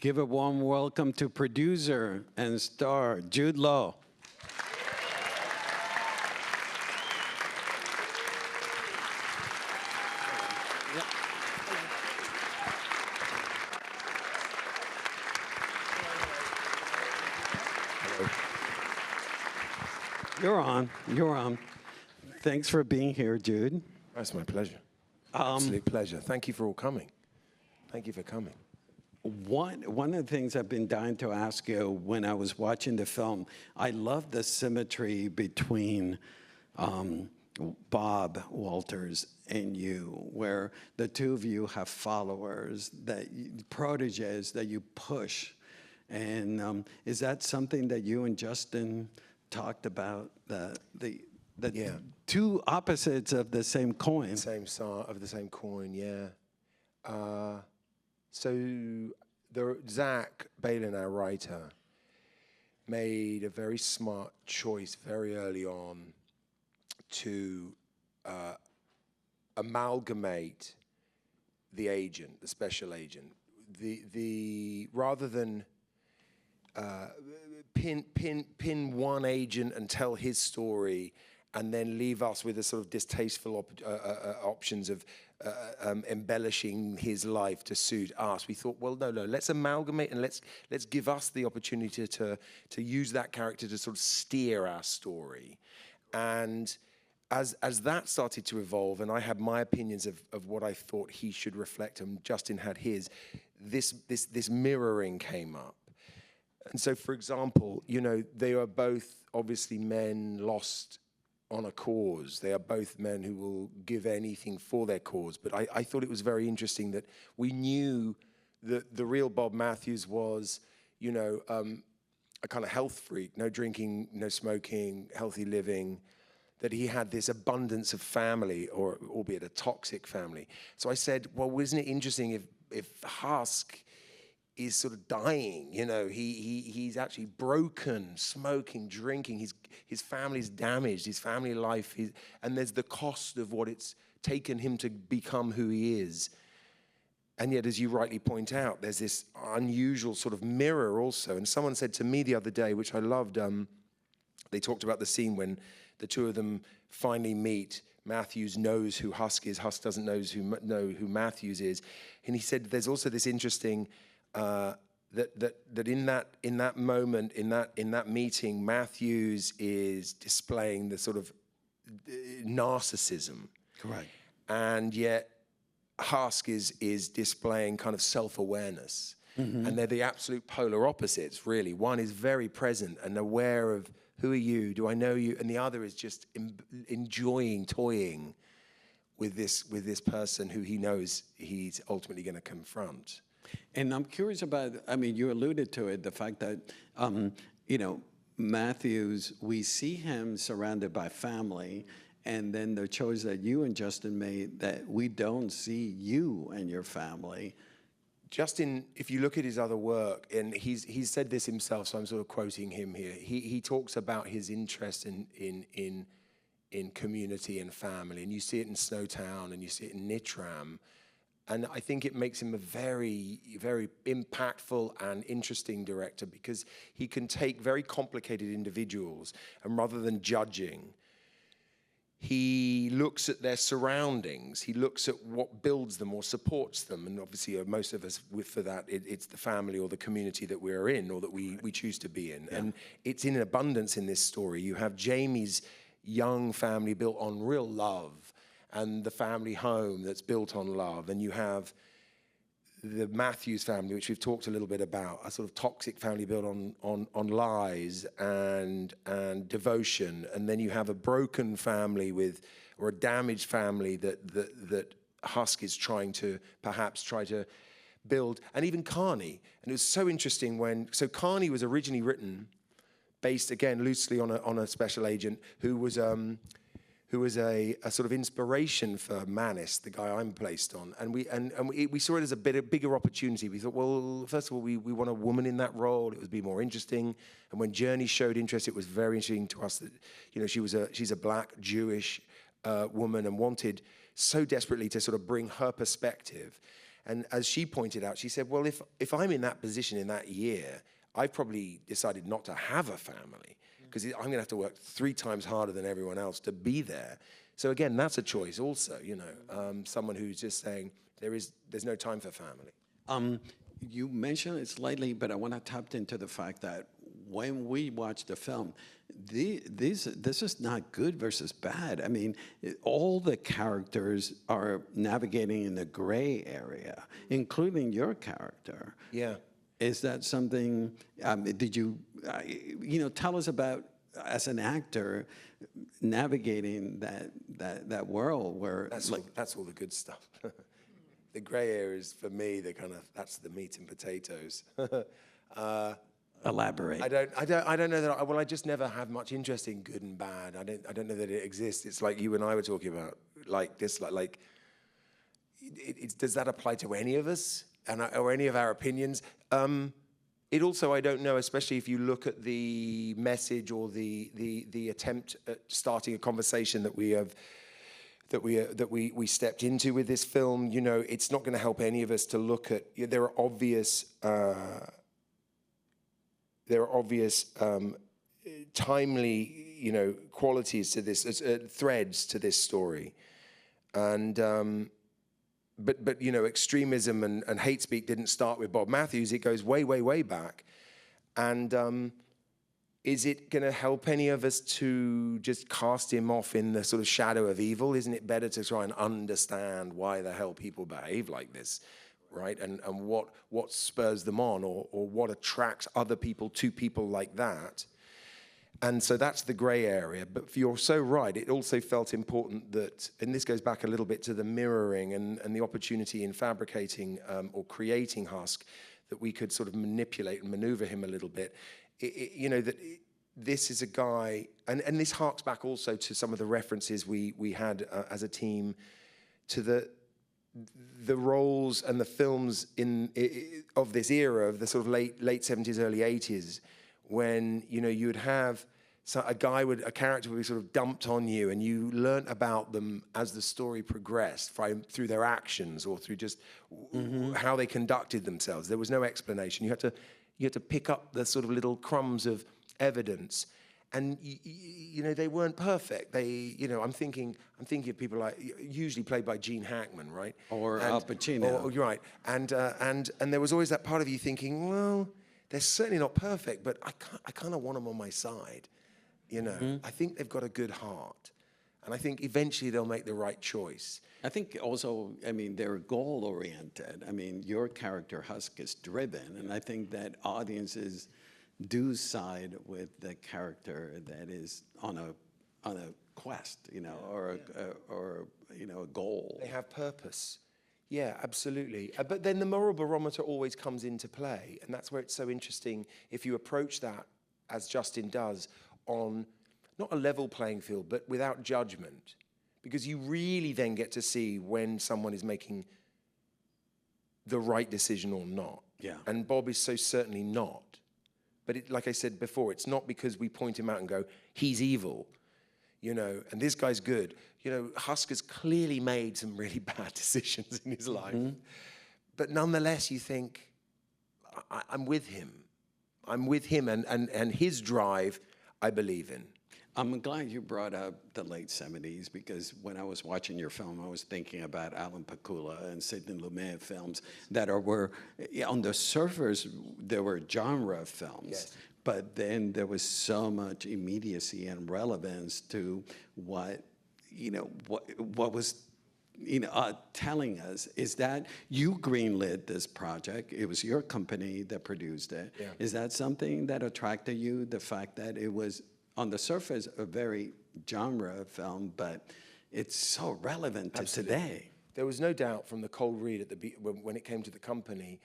Give a warm welcome to producer and star Jude Law. You're on. You're on. Thanks for being here, Jude. That's my pleasure. Absolute pleasure. Thank you for all coming. Thank you for coming. One of the things I've been dying to ask you when I was watching the film, I love the symmetry between Bob Walters and you, where the two of you have followers, proteges that you push. And is that something that you and Justin talked about, the two opposites of the same coin? Same side of the same coin, yeah. So Zach Balin, our writer, made a very smart choice very early on to amalgamate the agent, the special agent. Rather than pin one agent and tell his story, and then leave us with a sort of distasteful options of embellishing his life to suit us. We thought, well, no, let's amalgamate and let's give us the opportunity to use that character to sort of steer our story. And as that started to evolve, and I had my opinions of what I thought he should reflect, and Justin had his, this mirroring came up. And so, for example, you know, they are both obviously men lost on a cause. They are both men who will give anything for their cause. But I thought it was very interesting that we knew that the real Bob Matthews was, you know, a kind of health freak, no drinking, no smoking, healthy living, that he had this abundance of family, or albeit a toxic family. So I said, well, isn't it interesting if Husk is sort of dying, you know, he's actually broken, smoking, drinking, his family's damaged, his family life, and there's the cost of what it's taken him to become who he is. And yet, as you rightly point out, there's this unusual sort of mirror also. And someone said to me the other day, which I loved, they talked about the scene when the two of them finally meet. Matthews knows who Husk is, Husk doesn't know who Matthews is. And he said there's also this interesting that in that moment, in that meeting, Matthews is displaying the sort of narcissism. Correct. And yet Husk is displaying kind of self-awareness. Mm-hmm. And they're the absolute polar opposites, really. One is very present and aware of, who are you? Do I know you? And the other is just enjoying, toying with this person who he knows he's ultimately going to confront. And I'm curious about, I mean, you alluded to it, the fact that, you know, Matthews, we see him surrounded by family, and then the choice that you and Justin made that we don't see you and your family. Justin, if you look at his other work, and he's said this himself, so I'm sort of quoting him here. He talks about his interest in community and family, and you see it in Snowtown, and you see it in Nitram. And I think it makes him a very, very impactful and interesting director, because he can take very complicated individuals, and rather than judging, he looks at their surroundings. He looks at what builds them or supports them. And obviously, most of us, for that, it's the family or the community that we're in, or that we choose to be in. Yeah. And it's in abundance in this story. You have Jamie's young family built on real love, and the family home that's built on love. And you have the Matthews family, which we've talked a little bit about, a sort of toxic family built on lies and devotion. And then you have a broken family or a damaged family that Husk is trying to build. And even Carney. And it was so interesting so Carney was originally written based, again, loosely on a special agent who was a sort of inspiration for Manis, the guy I'm placed on. And we saw it as a bigger opportunity. We thought, well, first of all, we want a woman in that role. It would be more interesting. And when Journey showed interest, it was very interesting to us that, you know, she's a black Jewish woman, and wanted so desperately to sort of bring her perspective. And as she pointed out, she said, well, if I'm in that position in that year, I've probably decided not to have a family because I'm going to have to work 3 times harder than everyone else to be there. So again, that's a choice also, you know, someone who's just saying there's no time for family. You mentioned it slightly, but I want to tap into the fact that when we watch the film, this is not good versus bad. I mean, all the characters are navigating in the gray area, including your character. Yeah. Is that something, did you, tell us about, as an actor, navigating that world where... That's all the good stuff. The gray areas, for me, that's the meat and potatoes. Elaborate. I don't know that. I just never have much interest in good and bad. I don't know that it exists. It's like you and I were talking about, like this, does that apply to any of us or any of our opinions? It also, I don't know, especially if you look at the message or the attempt at starting a conversation that we stepped into with this film. You know, it's not going to help any of us to look at. There are obvious timely, qualities to this, threads to this story, and but extremism and hate speak didn't start with Bob Matthews. It goes way, way, way back, and is it going to help any of us to just cast him off in the sort of shadow of evil? Isn't it better to try and understand why the hell people behave like this? Right, and what spurs them on, or what attracts other people to people like that, and so that's the grey area. But you're so right. It also felt important that, and this goes back a little bit to the mirroring and the opportunity in fabricating or creating Husk, that we could sort of manipulate and maneuver him a little bit. This is a guy, and this harks back also to some of the references we had as a team to the roles and the films of this era, of the sort of late 70s, early 80s, when you would have a character would be sort of dumped on you, and you learnt about them as the story progressed, through their actions or through just how they conducted themselves. There was no explanation. You had to pick up the sort of little crumbs of evidence. And they weren't perfect. I'm thinking of people like, usually played by Gene Hackman, right? Or Al Pacino. Right. And there was always that part of you thinking, well, they're certainly not perfect, but I kind of want them on my side. I think they've got a good heart, and I think eventually they'll make the right choice. I think also, they're goal-oriented. Your character, Husk, is driven, and I think that audiences do side with the character that is on a quest, or a goal. They have purpose. Yeah, absolutely. But then the moral barometer always comes into play, and that's where it's so interesting if you approach that, as Justin does, on not a level playing field, but without judgment, because you really then get to see when someone is making the right decision or not. Yeah. And Bob is so certainly not. But like I said before, it's not because we point him out and go, he's evil, and this guy's good. Husk has clearly made some really bad decisions in his life. But nonetheless, you think, I'm with him. I'm with him, and his drive, I believe in. I'm glad you brought up the late 70s, because when I was watching your film, I was thinking about Alan Pakula and Sidney Lumet films that were, on the surface, there were genre films. Yes. But then there was so much immediacy and relevance to what was telling us, is that you greenlit this project. It was your company that produced it. Yeah. Is that something that attracted you, the fact that it was, on the surface, a very genre film, but it's so relevant to today? There was no doubt from the cold read when it came to the company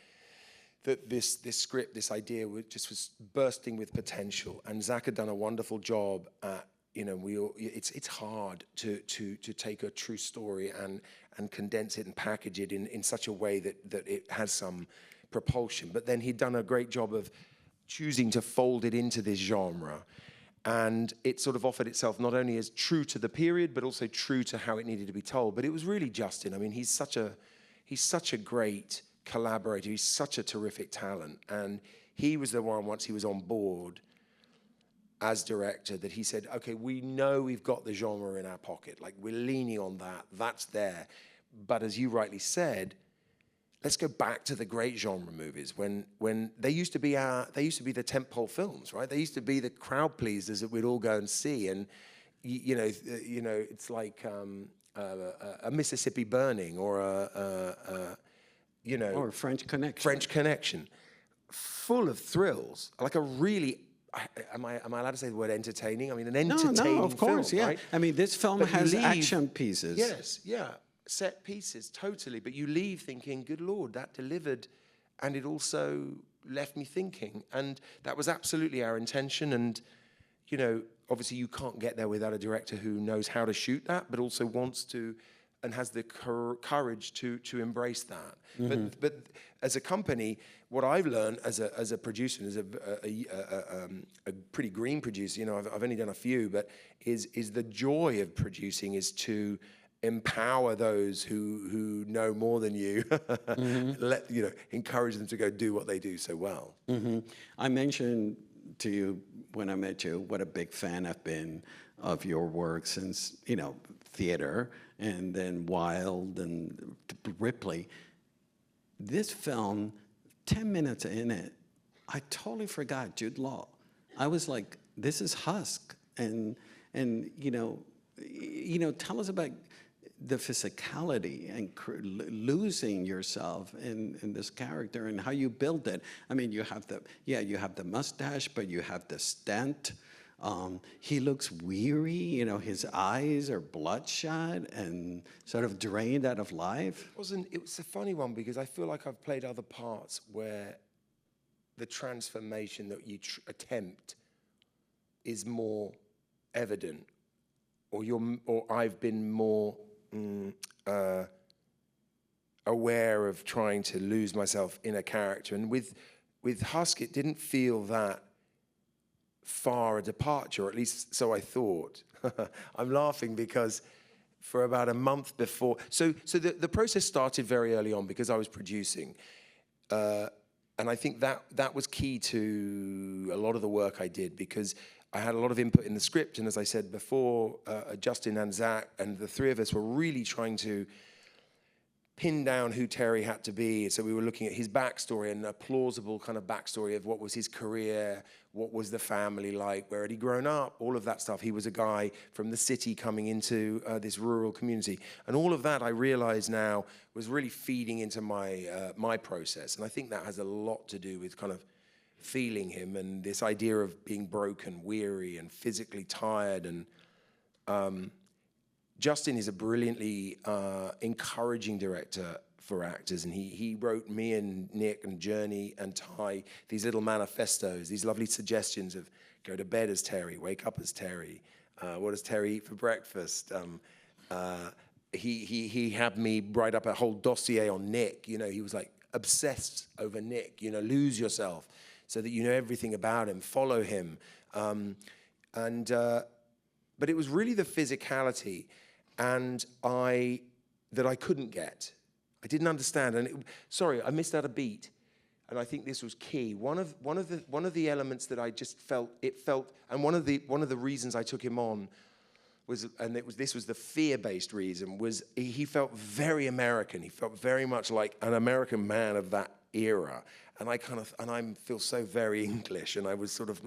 that this script, this idea, was bursting with potential, and Zach had done a wonderful job at. It's hard to take a true story and condense it and package it in such a way that it has some propulsion. But then he'd done a great job of choosing to fold it into this genre. And it sort of offered itself not only as true to the period, but also true to how it needed to be told. But it was really Justin. He's such a he's such a great collaborator. He's such a terrific talent. And he was the one, once he was on board as director, that he said, okay, we know we've got the genre in our pocket. Like, we're leaning on that. That's there. But as you rightly said, let's go back to the great genre movies when they used to be the tentpole films, right? They used to be the crowd pleasers that we'd all go and see. And you know, it's like a Mississippi Burning or or French Connection. French Connection, full of thrills, like a really. Am I allowed to say the word entertaining? I mean, an entertaining No, of course, film, yeah. right? I mean, this film has action pieces. Yes, yeah, set pieces, totally. But you leave thinking, good Lord, that delivered. And it also left me thinking. And that was absolutely our intention. And, you know, obviously you can't get there without a director who knows how to shoot that, but also wants to and has the courage to embrace that. Mm-hmm. But as a company, what I've learned as a producer, as a pretty green producer, you know, I've only done a few, but is the joy of producing is to empower those who know more than you, mm-hmm. Encourage them to go do what they do so well. Mm-hmm. I mentioned to you when I met you what a big fan I've been of your work since, theater, and then Wild and Ripley. This film, 10 minutes in it, I totally forgot Jude Law. I was like, this is Husk. And tell us about the physicality and losing yourself in this character and how you build it. I mean, you have the mustache, but you have the stent. He looks weary, his eyes are bloodshot and sort of drained out of life. It was a funny one because I feel like I've played other parts where the transformation that you attempt is more evident, or I've been more aware of trying to lose myself in a character. And with Husk, it didn't feel that far a departure, or at least so I thought. I'm laughing because for about a month before, so the process started very early on because I was producing, and I think that was key to a lot of the work I did because I had a lot of input in the script, and as I said before, Justin and Zach and the three of us were really trying to pin down who Terry had to be. So we were looking at his backstory and a plausible kind of backstory of what was his career, what was the family like, where had he grown up, all of that stuff. He was a guy from the city coming into this rural community. And all of that, I realize now, was really feeding into my process. And I think that has a lot to do with kind of feeling him and this idea of being broken, weary, and physically tired. And Justin is a brilliantly encouraging director for actors, and he wrote me and Nick and Journey and Ty these little manifestos, these lovely suggestions of go to bed as Terry, wake up as Terry, what does Terry eat for breakfast? He had me write up a whole dossier on Nick. He was like obsessed over Nick. Lose yourself so that you know everything about him, follow him, but it was really the physicality that I couldn't get. I didn't understand, and I missed out a beat, and I think this was key. One of the elements that I just felt, and one of the reasons I took him on was, and this was the fear-based reason, was he felt very American. He felt very much like an American man of that era, and I feel so very English, and I was sort of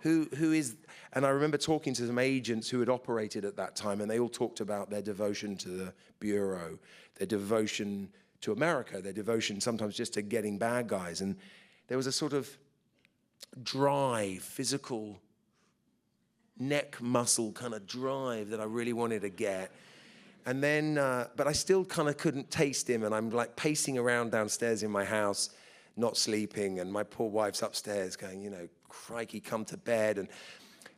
Who is, and I remember talking to some agents who had operated at that time, and they all talked about their devotion to the Bureau, their devotion to America, their devotion sometimes just to getting bad guys. And there was a sort of dry, physical, neck muscle kind of drive that I really wanted to get. And then, but I still kind of couldn't taste him, and I'm like pacing around downstairs in my house, not sleeping, and my poor wife's upstairs going, crikey, come to bed.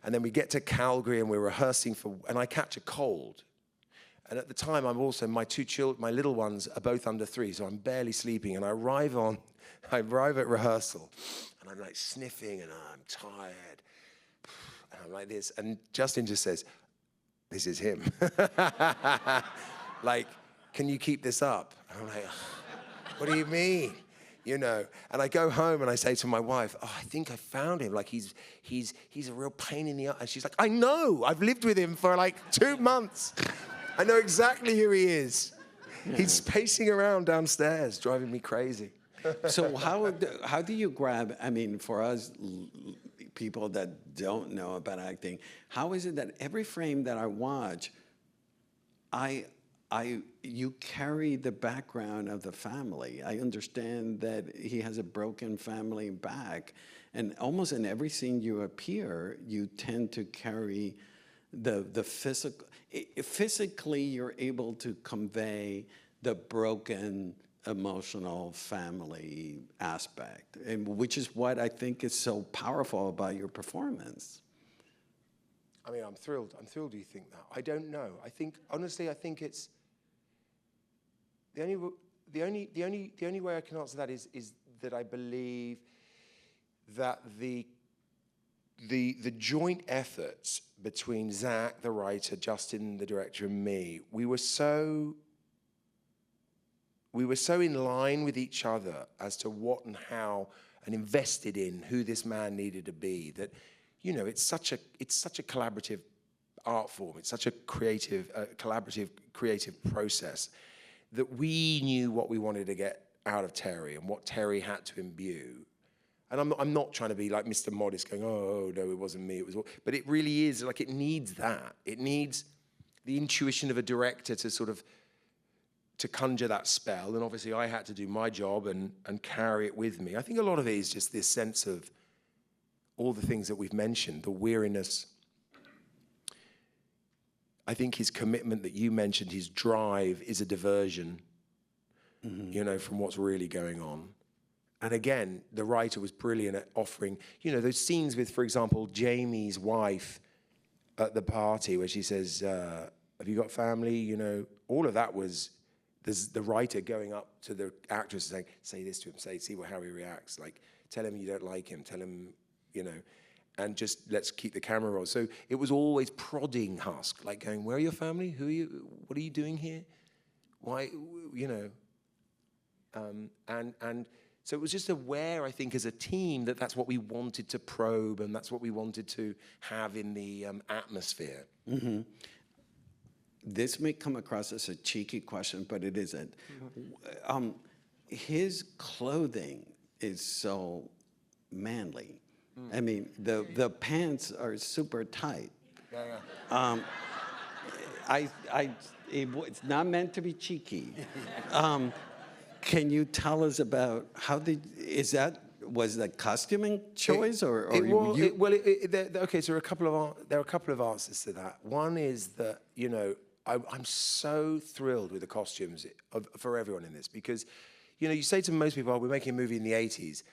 And then we get to Calgary and we're rehearsing and I catch a cold. And at the time, my two children, my little ones are both under 3, so I'm barely sleeping. And I arrive at rehearsal and I'm like sniffing and I'm tired. And I'm like this. And Justin just says, this is him. Like, can you keep this up? I'm like, what do you mean? You know, and I go home and I say to my wife, oh, I think I found him. Like, he's a real pain in the eye. And she's like, I know, I've lived with him for like 2 months. I know exactly who he is. Yeah. He's pacing around downstairs, driving me crazy. So how do you grab, I mean, for us people that don't know about acting, how is it that every frame that I watch, you carry the background of the family. I understand that he has a broken family back, and almost in every scene you appear, you tend to carry the physical. Physically, you're able to convey the broken emotional family aspect, and which is what I think is so powerful about your performance. I mean, I'm thrilled. I'm thrilled you think that. I don't know. I think, honestly, I think it's the only way I can answer that is that I believe that the joint efforts between Zach, the writer, Justin, the director, and me, we were so in line with each other as to what and how, and invested in who this man needed to be, that, you know, it's such a collaborative art form. It's such a collaborative, creative process that we knew what we wanted to get out of Terry and what Terry had to imbue. And I'm not trying to be like Mr. Modest going, oh, no, it wasn't me, it was all. But it really is, like, it needs that. It needs the intuition of a director to sort of, to conjure that spell. And obviously I had to do my job and carry it with me. I think a lot of it is just this sense of all the things that we've mentioned, the weariness. I think his commitment that you mentioned, his drive, is a diversion, you know, from what's really going on. And again, the writer was brilliant at offering, you know, those scenes with, for example, Jamie's wife at the party where she says, have you got family? You know, all of that was, there's the writer going up to the actress and saying, say this to him, see how he reacts. Like, tell him you don't like him, tell him, you know, and just let's keep the camera roll. So it was always prodding Husk, like going, where are your family? Who are you? What are you doing here? Why, you know? And so it was just aware, I think, as a team, that that's what we wanted to probe and that's what we wanted to have in the atmosphere. Mm-hmm. This may come across as a cheeky question, but it isn't. His clothing is so manly. I mean, the pants are super tight. Yeah. It's not meant to be cheeky. Can you tell us about was that costuming choice okay, so there are a couple of answers to that. One is that, you know, I'm so thrilled with the costumes for everyone in this, because, you know, you say to most people, oh, we're making a movie in the 80s,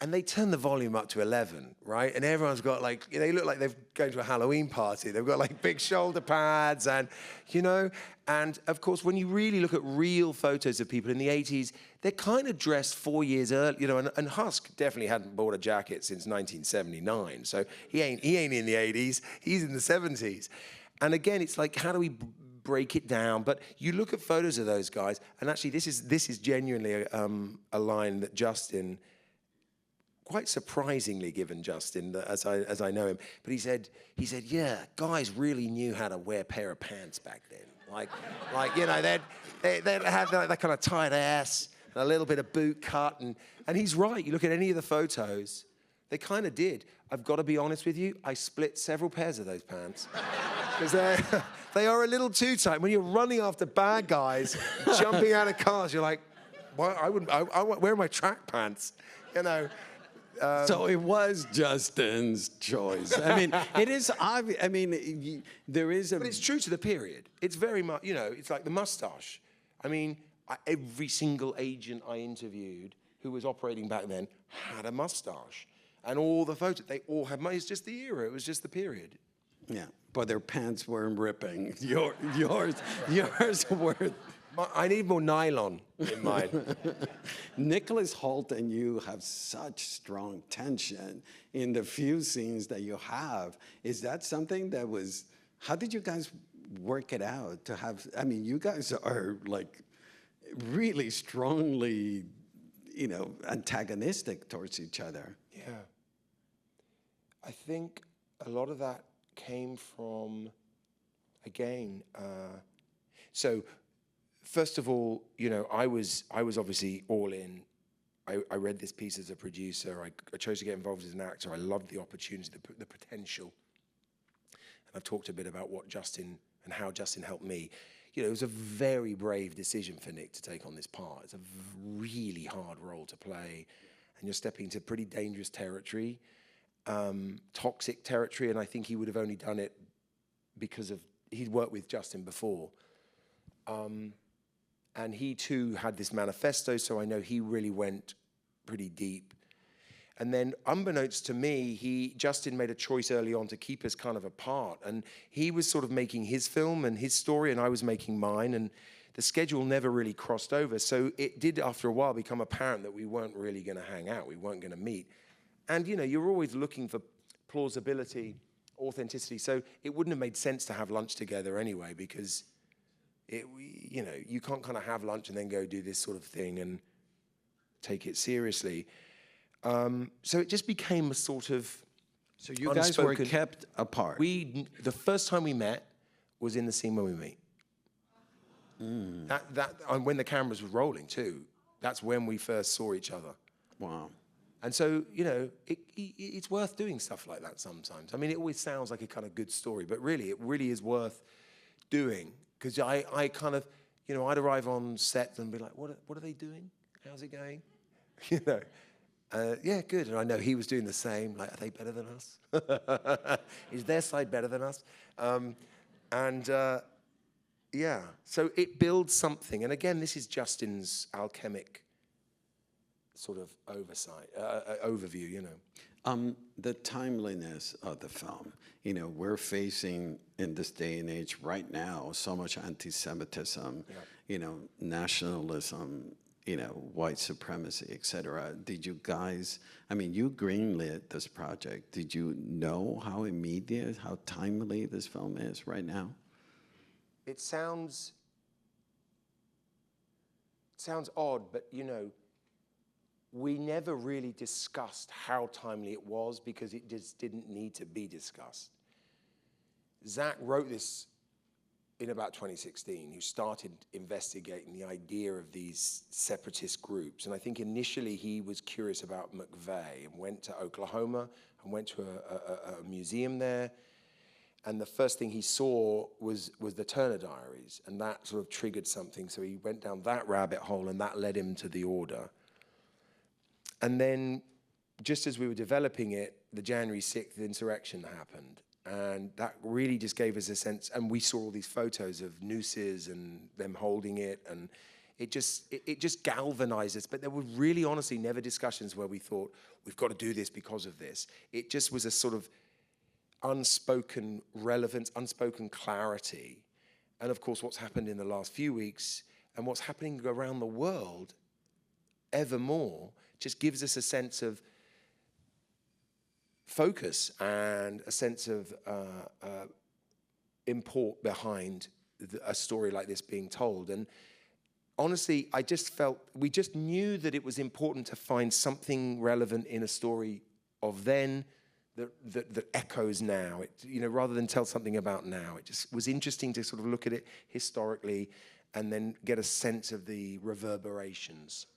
and they turn the volume up to 11, right? And everyone's got, like, they look like they're going to a Halloween party. They've got, like, big shoulder pads and, you know, and of course, when you really look at real photos of people in the 80s, they're kind of dressed 4 years early, you know, and Husk definitely hadn't bought a jacket since 1979. So he ain't in the 80s, he's in the 70s. And again, it's like, how do we break it down? But you look at photos of those guys, and actually this is genuinely a line that Justin, quite surprisingly given Justin, as I know him, but he said, yeah, guys really knew how to wear a pair of pants back then. Like you know, they'd have that kind of tight ass, and a little bit of boot cut, and he's right. You look at any of the photos, they kind of did. I've got to be honest with you, I split several pairs of those pants. Because they are a little too tight. When you're running after bad guys, jumping out of cars, you're like, why? Where are my track pants? You know. So it was Justin's choice. I mean, it is obvious. I mean, there is a... But it's true to the period. It's very much, you know, it's like the mustache. I mean, every single agent I interviewed who was operating back then had a mustache. And all the photos, they all had money. It's just the era. It was just the period. Yeah, but their pants weren't ripping. Yours were... I need more nylon in mine. Nicholas Hoult and you have such strong tension in the few scenes that you have. Is that something that was... How did you guys work it out to have... I mean, you guys are like really strongly, antagonistic towards each other. Yeah. I think a lot of that came from, again, so first of all, I was obviously all in. I read this piece as a producer. I chose to get involved as an actor. I loved the opportunity, the potential. And I've talked a bit about what Justin and how Justin helped me. It was a very brave decision for Nick to take on this part. It's a really hard role to play, and you're stepping into pretty dangerous territory, toxic territory, and I think he would have only done it because he'd worked with Justin before. And he too had this manifesto, so I know he really went pretty deep. And then, unbeknownst to me, Justin made a choice early on to keep us kind of apart. And he was sort of making his film and his story, and I was making mine. And the schedule never really crossed over. So it did, after a while, become apparent that we weren't really going to hang out. We weren't going to meet. And, you're always looking for plausibility, authenticity. So it wouldn't have made sense to have lunch together anyway, because you can't kind of have lunch and then go do this sort of thing and take it seriously. So it just became a sort of So you guys were kept apart. The first time we met was in the scene when we meet. And when the cameras were rolling too. That's when we first saw each other. Wow. And so, it's worth doing stuff like that sometimes. I mean, it always sounds like a kind of good story, but really, it really is worth doing. Because I kind of, I'd arrive on set and be like, what are they doing? How's it going? Yeah, good. And I know he was doing the same. Like, are they better than us? Is their side better than us? Yeah. So it builds something. And again, this is Justin's alchemic sort of overview, The timeliness of the film. We're facing in this day and age right now so much anti-Semitism, nationalism, white supremacy, et cetera. Did you guys, you greenlit this project. Did you know how immediate, how timely this film is right now? It sounds odd, but we never really discussed how timely it was because it just didn't need to be discussed. Zach wrote this in about 2016, who started investigating the idea of these separatist groups. And I think initially he was curious about McVeigh and went to Oklahoma and went to a museum there. And the first thing he saw was the Turner Diaries, and that sort of triggered something. So he went down that rabbit hole, and that led him to The Order. And then, just as we were developing it, the January 6th insurrection happened. And that really just gave us a sense, and we saw all these photos of nooses and them holding it, and it just galvanized us. But there were really, honestly, never discussions where we thought, we've got to do this because of this. It just was a sort of unspoken relevance, unspoken clarity. And of course, what's happened in the last few weeks and what's happening around the world ever more just gives us a sense of focus and a sense of import behind a story like this being told. And honestly, we just knew that it was important to find something relevant in a story of then that echoes now. Rather than tell something about now, it just was interesting to sort of look at it historically and then get a sense of the reverberations.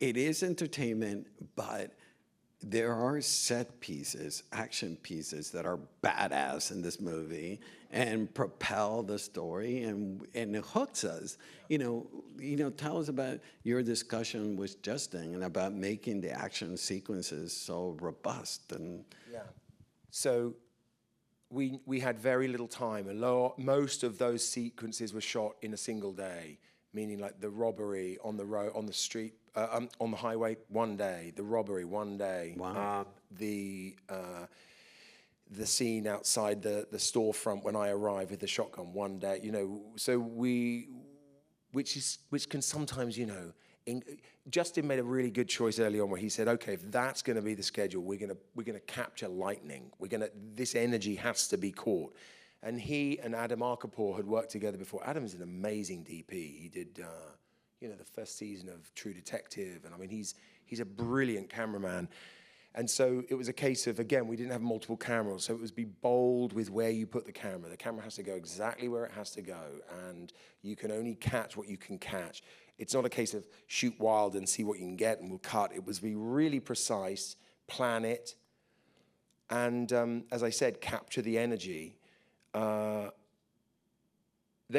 It is entertainment, but there are set pieces, action pieces that are badass in this movie and propel the story and it hooks us. Tell us about your discussion with Justin and about making the action sequences so robust and. Yeah. So we had very little time, and most of those sequences were shot in a single day, meaning like the robbery on the road, on the street, on the highway, one day, the robbery, one day. Wow. The scene outside the storefront when I arrive with the shotgun, one day, so which can sometimes, Justin made a really good choice early on where he said, okay, if that's going to be the schedule, we're going to capture lightning. This energy has to be caught. And he and Adam Arkapour had worked together before. Adam's an amazing DP. He did, the first season of True Detective. And I mean, he's a brilliant cameraman. And so it was a case of, again, we didn't have multiple cameras. So it was be bold with where you put the camera. The camera has to go exactly where it has to go. And you can only catch what you can catch. It's not a case of shoot wild and see what you can get and we'll cut. It was be really precise, plan it. And as I said, capture the energy. They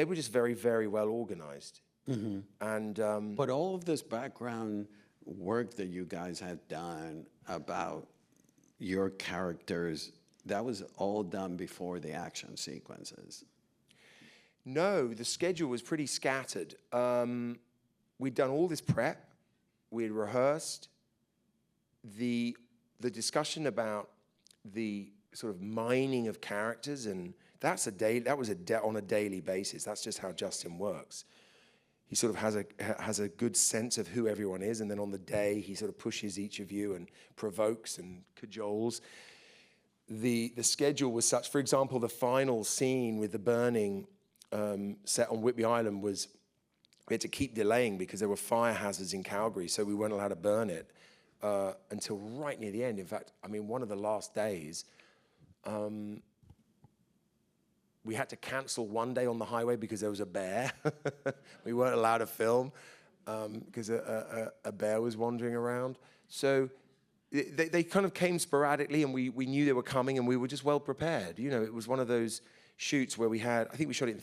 were just very, very well organized. Mm-hmm. And but all of this background work that you guys had done about your characters, that was all done before the action sequences. No, the schedule was pretty scattered. We'd done all this prep. We had rehearsed. The discussion about the sort of mining of characters, and that was on a daily basis. That's just how Justin works. He sort of has a good sense of who everyone is, and then on the day he sort of pushes each of you and provokes and cajoles. The schedule was such, for example, the final scene with the burning set on Whitby Island was, we had to keep delaying because there were fire hazards in Calgary, so we weren't allowed to burn it until right near the end. In fact, I mean, one of the last days, we had to cancel one day on the highway because there was a bear. We weren't allowed to film because a bear was wandering around. So they kind of came sporadically, and we knew they were coming, and we were just well prepared. You know, it was one of those shoots where I think we shot it in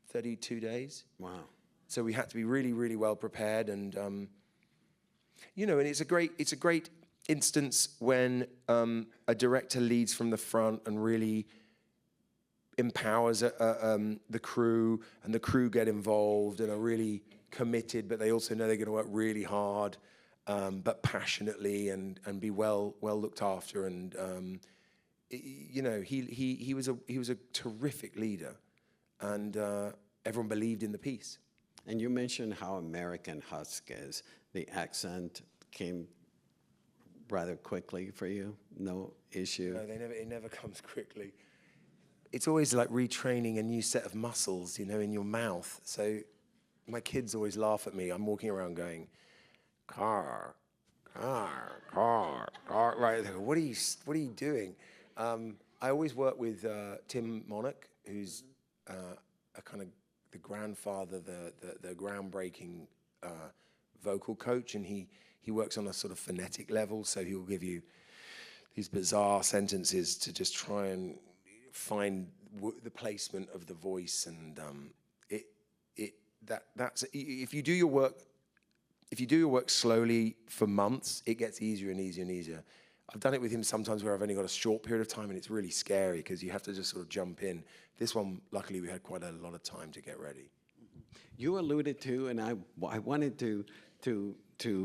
32 days. Wow. So we had to be really, really well prepared. And, and it's a great instance when a director leads from the front and really empowers the crew, and the crew get involved and are really committed, but they also know they're going to work really hard, but passionately and be well looked after. And he was a terrific leader, and everyone believed in the piece. And you mentioned how American Husk is. The accent came rather quickly for you. No issue. No, it never comes quickly. It's always like retraining a new set of muscles, in your mouth. So my kids always laugh at me. I'm walking around going, car, right? They go, what are you doing? I always work with Tim Monach, who's a kind of the grandfather, the groundbreaking vocal coach, and he works on a sort of phonetic level. So he will give you these bizarre sentences to just try and find the placement of the voice, and that's if you do your work slowly for months, it gets easier and easier and easier. I've done it with him sometimes where I've only got a short period of time, and it's really scary because you have to just sort of jump in. This one, luckily, we had quite a lot of time to get ready. You alluded to, and I wanted to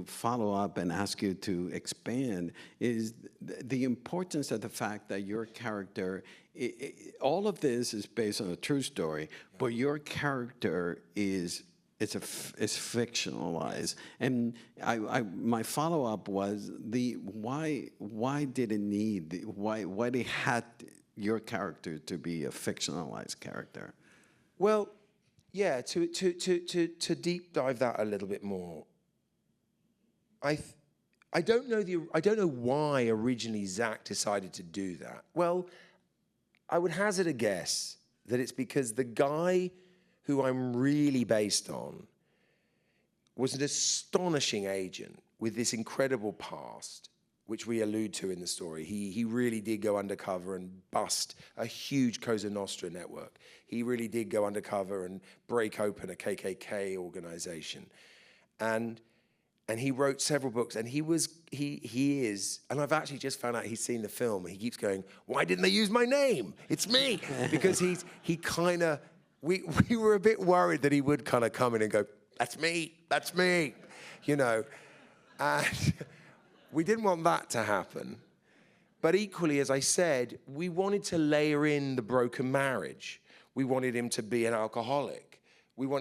follow up and ask you to expand, is the importance of the fact that your character, all of this is based on a true story, but your character is fictionalized. And my follow-up was why did it need, why they had your character to be a fictionalized character? Well, yeah, to deep dive that a little bit more, I don't know why originally Zach decided to do that. Well, I would hazard a guess that it's because the guy who I'm really based on was an astonishing agent with this incredible past, which we allude to in the story. He really did go undercover and bust a huge Cosa Nostra network. He really did go undercover and break open a KKK organization. And he wrote several books, and he is, and I've actually just found out he's seen the film, and he keeps going, why didn't they use my name? It's me. Because he kind of, we were a bit worried that he would kind of come in and go, that's me, and we didn't want that to happen. But equally, as I said, we wanted to layer in the broken marriage. We wanted him to be an alcoholic.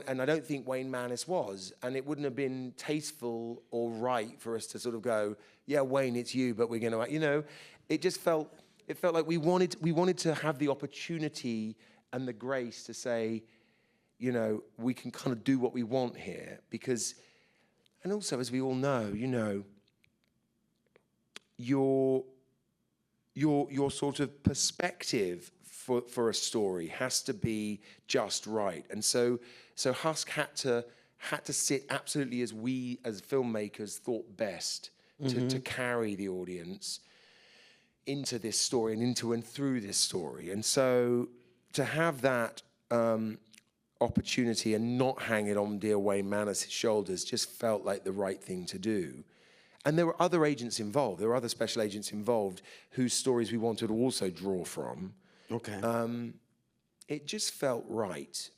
And I don't think Wayne Mannis was, and it wouldn't have been tasteful or right for us to sort of go, yeah, Wayne, it's you, but we're going to, it felt like we wanted to have the opportunity and the grace to say, you know, we can kind of do what we want here, because, and also, as we all know, you know, your sort of perspective for a story has to be just right. And so Husk had to sit absolutely as we as filmmakers thought best to carry the audience into this story and into and through this story. And so to have that opportunity and not hang it on dear Wayne Manus' shoulders just felt like the right thing to do. And there were other agents involved. There were other special agents involved whose stories we wanted to also draw from. Okay. It just felt right.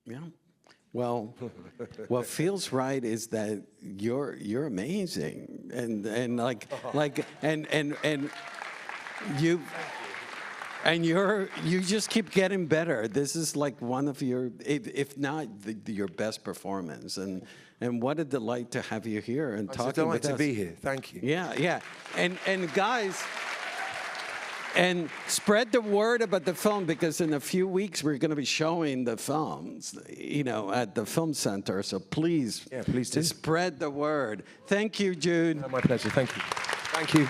Yeah. Well, what feels right is that you're amazing, and you just keep getting better. This is like one of your, if not your best performance, and what a delight to have you here and talking with us. It's a delight to be here. Thank you. Yeah, and guys. And spread the word about the film, because in a few weeks we're going to be showing the films, you know, at the Film Center. So please, please do. Spread the word. Thank you, Jude. My pleasure. Thank you. Thank you.